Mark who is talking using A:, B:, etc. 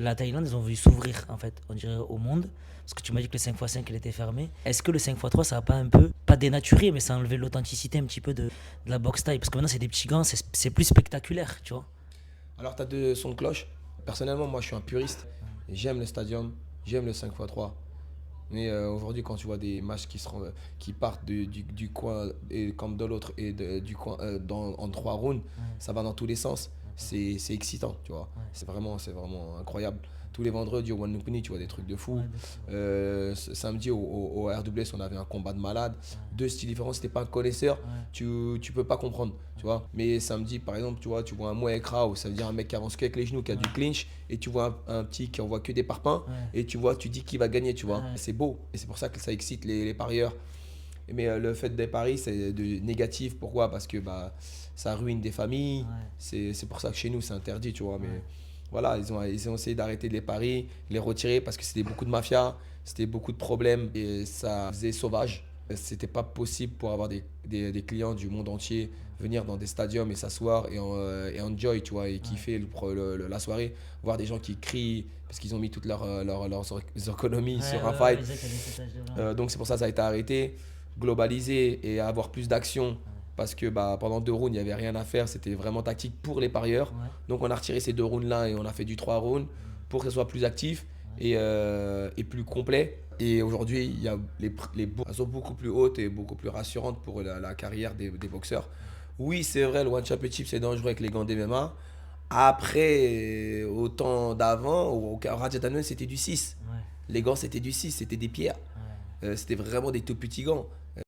A: La Thaïlande, ils ont voulu s'ouvrir, en fait, on dirait, au monde. Parce que tu m'as dit que le 5x5, il était fermé. Est-ce que le 5x3, ça va pas un peu, pas dénaturé, mais ça a enlevé l'authenticité un petit peu de la boxe thaï? Parce que maintenant, c'est des petits gants, c'est plus spectaculaire, tu vois.
B: Alors, tu as deux sons de cloche. Personnellement, moi, je suis un puriste. J'aime le stadium, j'aime le 5x3. Mais aujourd'hui, quand tu vois des matchs qui partent du coin et comme de l'autre et du coin en 3 rounds,
A: Ouais,
B: ça va dans tous les sens.
A: d'accord.
B: C'est excitant, tu vois.
A: Ouais,
B: C'est vraiment incroyable. Tous les vendredis au One Nupuni, tu vois des trucs de fou.
A: ouais, de fou.
B: Samedi au RWS, on avait un combat de malade.
A: Ouais,
B: Deux styles différents. Si t'es pas un connaisseur,
A: ouais,
B: tu peux pas comprendre, tu vois. Mais samedi, par exemple, tu vois un Muay Krao, ça veut dire un mec qui avance qu'avec les genoux, qui a du
A: ouais,
B: clinch, et tu vois un petit qui envoie que des parpaings
A: ouais,
B: et tu dis qui va gagner, tu vois.
A: ouais,
B: C'est beau et c'est pour ça que ça excite les parieurs. Mais le fait des paris, c'est négatif. Pourquoi? Parce que bah, ça ruine des familles.
A: ouais,
B: C'est pour ça que chez nous, c'est interdit, tu vois.
A: ouais,
B: Mais voilà, ils ont essayé d'arrêter les paris, les retirer parce que c'était beaucoup de mafia, c'était beaucoup de problèmes et ça faisait sauvage. C'était pas possible pour avoir des clients du monde entier venir dans des stadiums et s'asseoir et enjoy, tu vois, et
A: ouais.
B: kiffer la soirée. Voir des gens qui crient parce qu'ils ont mis toutes leurs économies
A: Ouais,
B: sur un
A: ouais, ouais,
B: fight.
A: exact, il y avait cet âge-là. Ouais,
B: Donc c'est pour ça que ça a été arrêté, globalisé et avoir plus d'action parce que bah, pendant 2 rounds, il n'y avait rien à faire, c'était vraiment tactique pour les parieurs.
A: ouais,
B: Donc on a retiré ces 2 rounds-là et on a fait du 3 rounds pour que ce soit plus actif
A: ouais,
B: et plus complet. Et aujourd'hui, il y a elles sont beaucoup plus hautes et beaucoup plus rassurantes pour la carrière des boxeurs. Oui, c'est vrai, le One Championship, c'est dangereux avec les gants d'MMA. Après, au temps d'avant, au Rajat c'était du 6.
A: ouais,
B: Les gants, c'était du 6, c'était des pierres.
A: ouais,
B: C'était vraiment des tout petits gants.